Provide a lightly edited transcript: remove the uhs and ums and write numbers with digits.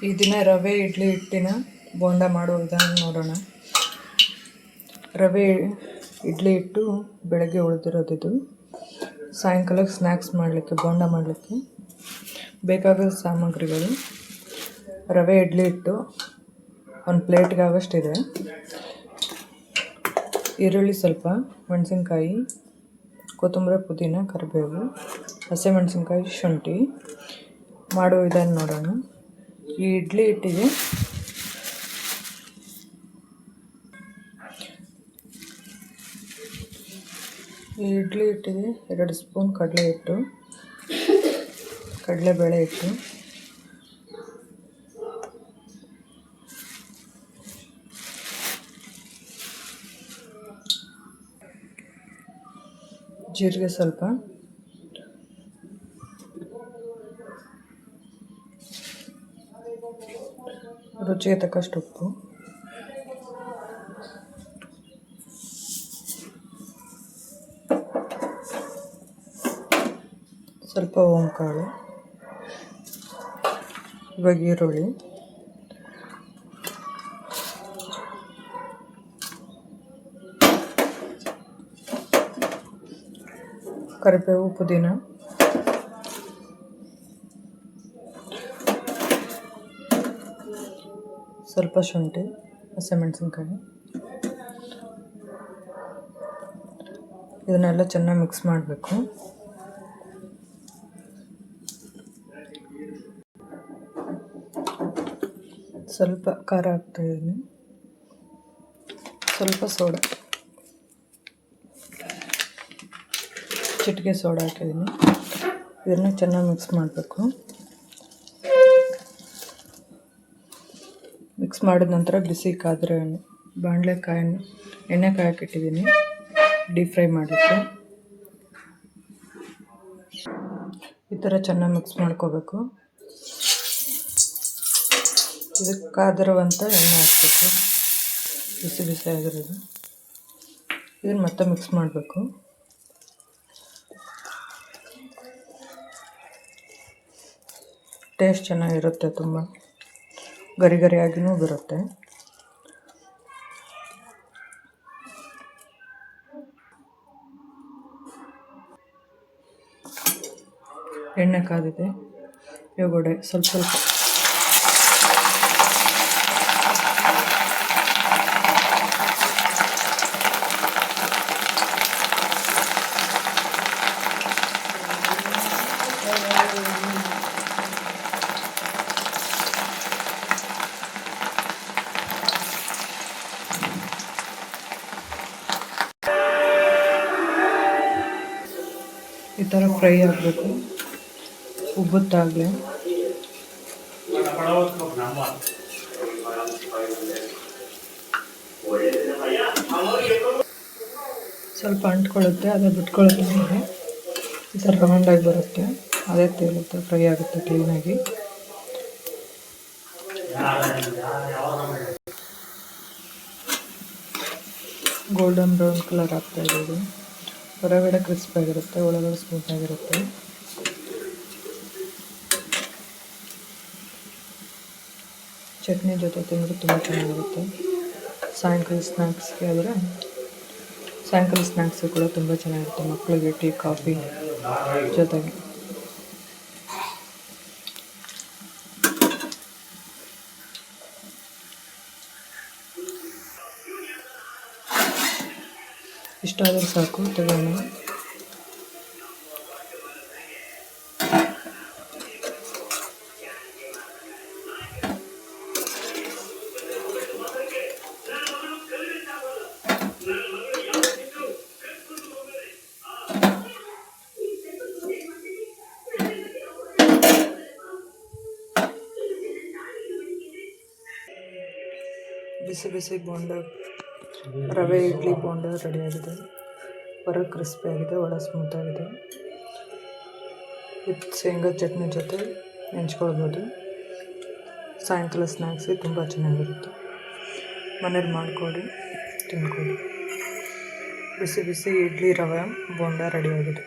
ಈ ದಿನ ರವೆ ಇಡ್ಲಿ ಹಿಟ್ಟಿನ ಬೋಂಡ ಮಾಡೋ ವಿಧಾನ ನೋಡೋಣ. ರವೆ ಇಡ್ಲಿ ಹಿಟ್ಟು ಬೆಳಗ್ಗೆ ಉಳಿದಿರೋದಿದು. ಸಾಯಂಕಾಲಕ್ಕೆ ಸ್ನ್ಯಾಕ್ಸ್ ಮಾಡಲಿಕ್ಕೆ, ಬೋಂಡ ಮಾಡಲಿಕ್ಕೆ ಬೇಕಾದ ಸಾಮಗ್ರಿಗಳು: ರವೆ ಇಡ್ಲಿ ಹಿಟ್ಟು ಒಂದು ಪ್ಲೇಟ್ಗೆ ಆಗೋಷ್ಟಿದೆ, ಈರುಳ್ಳಿ ಸ್ವಲ್ಪ, ಮೆಣಸಿನ್ಕಾಯಿ, ಕೊತ್ತಂಬರಿ, ಪುದೀನ, ಕರಿಬೇವು, ಹಸಿಮೆಣಸಿನ್ಕಾಯಿ, ಶುಂಠಿ. ಮಾಡೋ ವಿಧಾನ ನೋಡೋಣ. ಈ ಇಡ್ಲಿ ಹಿಟ್ಟಿಗೆ ಈ 2 ಸ್ಪೂನ್ ಕಡಲೆ ಹಿಟ್ಟು, ಕಡಲೆಬೇಳೆ ಹಿಟ್ಟು, ಜೀರಿಗೆ ಸ್ವಲ್ಪ, ರುಚಿಗೆ ತಕ್ಕಷ್ಟು ಉಪ್ಪು, ಸ್ವಲ್ಪ ಓಂಕಾಳು. ಇವಾಗ ಈರುಳ್ಳಿ, ಕರಿಬೇವು, ಪುದೀನ, ಸ್ವಲ್ಪ ಶುಂಠಿ, ಹಸಿಮೆಣಸಿನ್ಕಾಯಿ. ಇದನ್ನೆಲ್ಲ ಚೆನ್ನಾಗಿ ಮಿಕ್ಸ್ ಮಾಡಬೇಕು. ಸ್ವಲ್ಪ ಖಾರ ಹಾಕ್ತಾಯಿದ್ದೀನಿ, ಸ್ವಲ್ಪ ಸೋಡಾ, ಚಿಟಿಕೆ ಸೋಡಾ ಹಾಕಿದ್ದೀನಿ. ಇದನ್ನು ಚೆನ್ನಾಗಿ ಮಿಕ್ಸ್ ಮಾಡಬೇಕು. ಮಿಕ್ಸ್ ಮಾಡಿದ ನಂತರ ಬಿಸಿ ಕಾದ್ರೆ ಬಾಣಲೆ ಎಣ್ಣೆ ಕಾಯಕ್ಕಿಟ್ಟಿದ್ದೀನಿ ಡೀಪ್ ಫ್ರೈ ಮಾಡಲಿಕ್ಕೆ. ಈ ಥರ ಚೆನ್ನಾಗಿ ಮಿಕ್ಸ್ ಮಾಡ್ಕೋಬೇಕು. ಇದಕ್ಕೆ ಕಾದಿರುವಂಥ ಎಣ್ಣೆ ಹಾಕಬೇಕು, ಬಿಸಿ ಬಿಸಿ ಆಗಿರೋದು. ಇದನ್ನು ಮತ್ತೆ ಮಿಕ್ಸ್ ಮಾಡಬೇಕು. ಟೇಸ್ಟ್ ಚೆನ್ನಾಗಿರುತ್ತೆ, ತುಂಬ ಗರಿ ಗರಿಯಾಗಿಯೂ ಬರುತ್ತೆ. ಎಣ್ಣೆ ಕಾದಿದೆ, ಇವಾಗ ಸ್ವಲ್ಪ ಸ್ವಲ್ಪ ಈ ಥರ ಫ್ರೈ ಆಗಬೇಕು, ಉಬ್ಬುತ್ತಾಗಲಿ. ಸ್ವಲ್ಪ ಅಂಟ್ಕೊಳ್ಳುತ್ತೆ, ಅದೇ ಬಿಟ್ಕೊಳ್ಳುತ್ತೆ. ನಮಗೆ ಈ ಥರ ರೌಂಡಾಗಿ ಬರುತ್ತೆ, ಅದೇ ತೇಲುತ್ತೆ, ಫ್ರೈ ಆಗುತ್ತೆ ಕ್ಲೀನಾಗಿ. ಗೋಲ್ಡನ್ ಬ್ರೌನ್ ಕಲರ್ ಆಗ್ತಾಯಿದೆ. ಇದು ಹೊರಗಡೆ ಕ್ರಿಸ್ಪಾಗಿರುತ್ತೆ, ಒಳಗಡೆ ಸ್ಮೂತಾಗಿರುತ್ತೆ. ಚಟ್ನಿ ಜೊತೆ ತಿಂದರೆ ತುಂಬ ಚೆನ್ನಾಗಿರುತ್ತೆ. ಸಾಯಂಕಾಲ ಸ್ನ್ಯಾಕ್ಸ್ಗೆ ಕೂಡ ತುಂಬ ಚೆನ್ನಾಗಿರುತ್ತೆ. ಮಕ್ಕಳಿಗೆ ಟೀ, ಕಾಫಿ ಜೊತೆಗೆ. ಇಷ್ಟಾದರೂ ಸಾಕು, ತಗೋಣ. ಬಿಸಿ ಬಿಸಿ ಬೋಂಡ, ರವೆ ಇಡ್ಲಿ ಬೋಂಡ ರೆಡಿಯಾಗಿದೆ. ಹೊರಗೆ ಕ್ರಿಸ್ಪಿ ಆಗಿದೆ, ಒಳ ಸ್ಮೂತಾಗಿದೆ. ಇದು ಶೇಂಗಾ ಚಟ್ನಿ ಜೊತೆ ನೆಂಚ್ಕೊಳ್ಬೋದು. ಸಾಯಂಕಾಲ ಸ್ನ್ಯಾಕ್ಸಿಗೆ ತುಂಬ ಚೆನ್ನಾಗಿರುತ್ತೆ. ಮನೇಲಿ ಮಾಡಿಕೊಡಿ, ತಿನ್ಕೊಳ್ಳಿ. ಬಿಸಿ ಬಿಸಿ ಇಡ್ಲಿ ರವೆ ಬೋಂಡ ರೆಡಿಯಾಗಿದೆ.